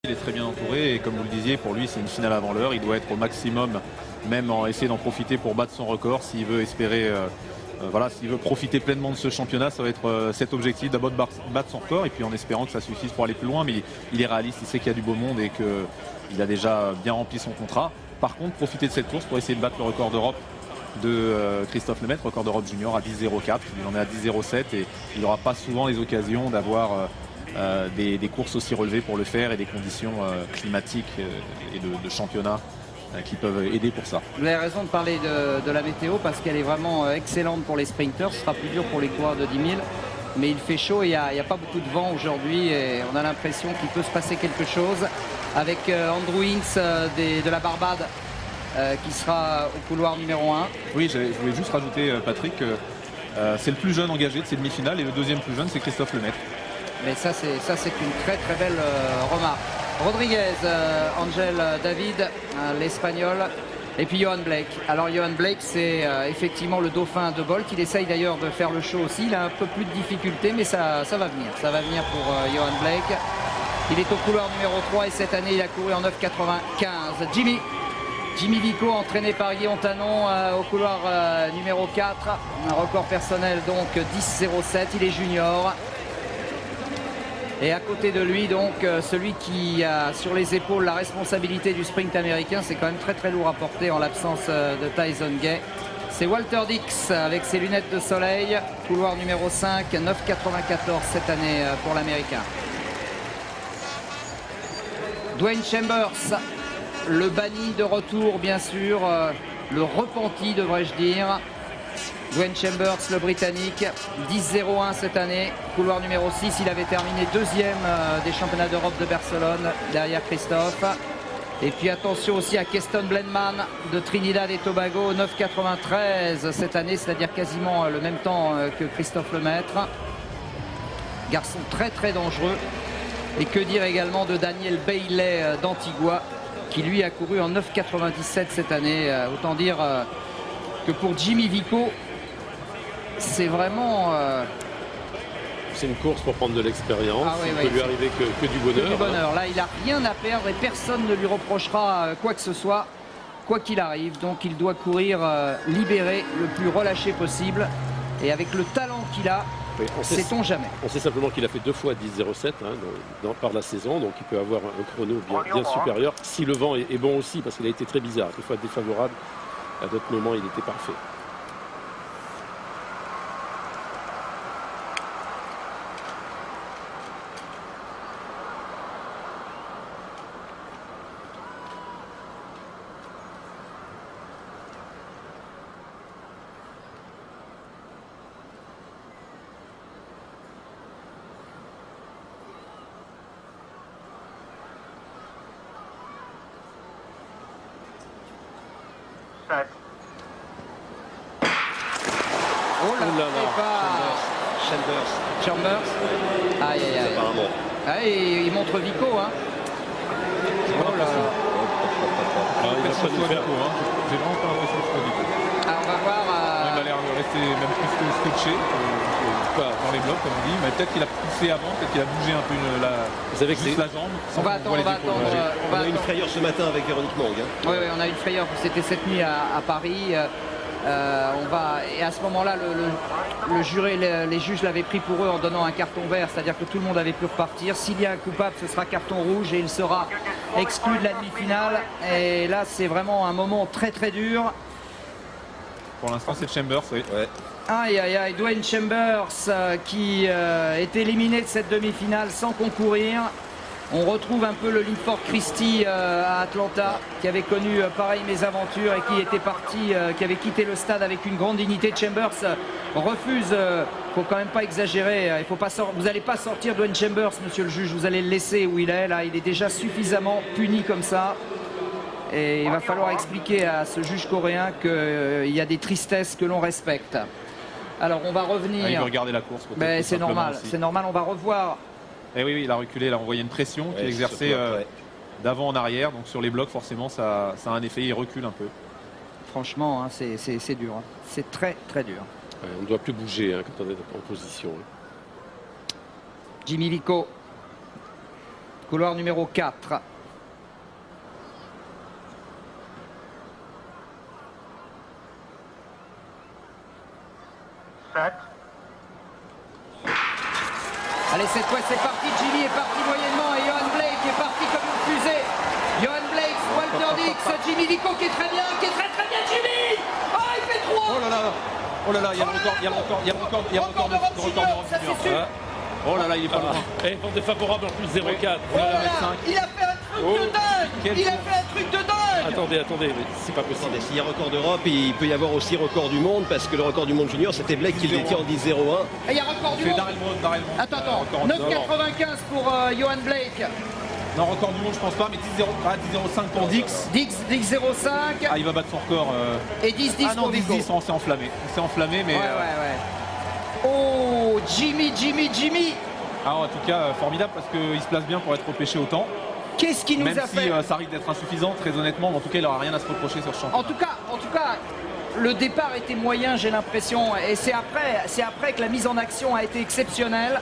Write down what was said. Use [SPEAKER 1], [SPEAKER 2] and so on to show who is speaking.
[SPEAKER 1] Il est très bien entouré et comme vous le disiez, pour lui c'est une finale avant l'heure. Il doit être au maximum, même en essayer d'en profiter pour battre son record. S'il veut espérer, voilà, s'il veut profiter pleinement de ce championnat, ça va être cet objectif d'abord de battre son record et puis en espérant que ça suffise pour aller plus loin. Mais il est réaliste, il sait qu'il y a du beau monde et qu'il a déjà bien rempli son contrat. Par contre, profiter de cette course pour essayer de battre le record d'Europe de Christophe Lemaitre, record d'Europe junior à 10,04. Il en est à 10,07 et il n'aura pas souvent les occasions d'avoir des courses aussi relevées pour le faire et des conditions climatiques et de championnat qui peuvent aider pour ça.
[SPEAKER 2] Vous avez raison de parler de la météo parce qu'elle est vraiment excellente pour les sprinters. Ce sera plus dur pour les coureurs de 10 000. Mais il fait chaud et il n'y a pas beaucoup de vent aujourd'hui et on a l'impression qu'il peut se passer quelque chose avec Andrew Hinks de la Barbade qui sera au couloir numéro 1.
[SPEAKER 1] Oui, je voulais juste rajouter, Patrick, c'est le plus jeune engagé de ces demi-finales et le deuxième plus jeune, c'est Christophe Lemaitre.
[SPEAKER 2] Mais ça, c'est une très très belle remarque. Rodriguez, Angel David, l'Espagnol, et puis Johan Blake. Alors Johan Blake, c'est effectivement le dauphin de Bolt. Il essaye d'ailleurs de faire le show aussi. Il a un peu plus de difficultés, mais ça va venir. Ça va venir pour Johan Blake. Il est au couloir numéro 3 et cette année, il a couru en 9,95. Jimmy Vico, entraîné par Guillaume Tanon au couloir numéro 4. Un record personnel donc 10,07. Il est junior. Et à côté de lui, donc, celui qui a sur les épaules la responsabilité du sprint américain, c'est quand même très très lourd à porter en l'absence de Tyson Gay. C'est Walter Dix avec ses lunettes de soleil, couloir numéro 5, 9,94 cette année pour l'américain. Dwayne Chambers, le banni de retour bien sûr, le repenti devrais-je dire. Dwayne Chambers, le Britannique, 10,01 cette année, couloir numéro 6. Il avait terminé deuxième des championnats d'Europe de Barcelone, derrière Christophe. Et puis attention aussi à Keston Blenman de Trinidad et Tobago, 9,93 cette année, c'est-à-dire quasiment le même temps que Christophe Lemaitre. Garçon très très dangereux. Et que dire également de Daniel Bailey d'Antigua, qui lui a couru en 9,97 cette année. Autant dire que pour Jimmy Vico, c'est vraiment...
[SPEAKER 3] C'est une course pour prendre de l'expérience.
[SPEAKER 2] Ah, oui,
[SPEAKER 3] il peut lui arriver que du bonheur.
[SPEAKER 2] Que du bonheur. Là, il n'a rien à perdre et personne ne lui reprochera quoi que ce soit, quoi qu'il arrive. Donc, il doit courir libéré, le plus relâché possible. Et avec le talent qu'il a,
[SPEAKER 3] oui,
[SPEAKER 2] sait-on jamais.
[SPEAKER 3] On sait simplement qu'il a fait 2 fois 10,07 par la saison. Donc, il peut avoir un chrono bien supérieur. Si le vent est bon aussi, parce qu'il a été très bizarre. Des fois défavorable. À d'autres moments, il était parfait.
[SPEAKER 2] Oh là là, Chambers. Aïe aïe aïe.
[SPEAKER 3] Apparemment.
[SPEAKER 2] Ah, et il montre Vico, hein. Oh là là.
[SPEAKER 1] J'ai vraiment pas l'impression que ce soit Vico.
[SPEAKER 2] Alors on va voir.
[SPEAKER 1] Il a l'air de rester même plus scotché dans les blocs comme on dit, mais peut-être qu'il a poussé avant, peut-être qu'il a bougé un peu juste la jambe.
[SPEAKER 2] On va attendre.
[SPEAKER 3] On a eu une frayeur ce matin avec Véronique Mang. Hein.
[SPEAKER 2] Oui, on a eu une frayeur, c'était cette nuit à Paris. Et à ce moment-là, le jury, les juges l'avaient pris pour eux en donnant un carton vert, c'est-à-dire que tout le monde avait pu repartir. S'il y a un coupable, ce sera carton rouge et il sera exclu de la demi-finale. Et là, c'est vraiment un moment très très dur.
[SPEAKER 1] Pour l'instant, c'est Chambers, oui. Ouais.
[SPEAKER 2] Aïe aïe aïe, Dwayne Chambers qui est éliminé de cette demi-finale sans concourir. On retrouve un peu le Linford Christie à Atlanta, qui avait connu pareil mésaventures et qui était parti, qui avait quitté le stade avec une grande dignité. Chambers refuse, faut quand même pas exagérer, vous n'allez pas sortir Dwayne Chambers, monsieur le juge, vous allez le laisser où il est, là il est déjà suffisamment puni comme ça. Et il va falloir expliquer à ce juge coréen qu'il y a des tristesses que l'on respecte. Alors on va revenir...
[SPEAKER 1] il veut regarder la course.
[SPEAKER 2] C'est normal, on va revoir...
[SPEAKER 1] Et oui, il a reculé, il a envoyé une pression qui est exercée d'avant en arrière. Donc sur les blocs, forcément, ça a un effet, il recule un peu.
[SPEAKER 2] Franchement, hein, c'est dur. Hein. C'est très, très dur.
[SPEAKER 3] On ne doit plus bouger quand on est en position.
[SPEAKER 2] Jimmy Vico, Couloir numéro 4. Allez, cette fois c'est parti. Jimmy est parti moyennement et Yohan Blake est parti comme une fusée. Yohan Blake, Walter Dix, Jimmy Vico qui est très bien, Jimmy. Oh, il fait 3.
[SPEAKER 1] Oh là là, il y a le record, il y a le record de
[SPEAKER 2] Europe, ça c'est sûr.
[SPEAKER 1] Oh là là, il est pas loin.
[SPEAKER 3] Et vent défavorable en plus 0,4.
[SPEAKER 2] Oh là là, il a fait un truc de dingue. Il a fait un truc de dingue.
[SPEAKER 3] Attendez, mais c'est pas possible.
[SPEAKER 4] S'il y a record d'Europe, il peut y avoir aussi record du monde, parce que le record du monde junior, c'était Blake qui le détient en 10,01.
[SPEAKER 2] Et il y a record du
[SPEAKER 1] C'est
[SPEAKER 2] monde.
[SPEAKER 1] Darrell Brown.
[SPEAKER 2] Attends, 9,95 pour Yohan Blake.
[SPEAKER 1] Non, record du monde, je pense pas, mais 10,05 pour Dix.
[SPEAKER 2] Dix 0,5.
[SPEAKER 1] Ah, il va battre son record.
[SPEAKER 2] Et 10
[SPEAKER 1] Ah non,
[SPEAKER 2] pour
[SPEAKER 1] 10,
[SPEAKER 2] Vico.
[SPEAKER 1] 10, on s'est enflammé. On s'est enflammé, mais.
[SPEAKER 2] Ouais. Oh, Jimmy.
[SPEAKER 1] Ah, en tout cas, formidable parce qu'il se place bien pour être repêché au temps.
[SPEAKER 2] Qu'est-ce qu'il nous
[SPEAKER 1] Même
[SPEAKER 2] a
[SPEAKER 1] si
[SPEAKER 2] fait
[SPEAKER 1] ça risque d'être insuffisant, très honnêtement, mais en tout cas, il n'aura rien à se reprocher sur ce championnat.
[SPEAKER 2] En tout cas, le départ était moyen, j'ai l'impression, et c'est après que la mise en action a été exceptionnelle.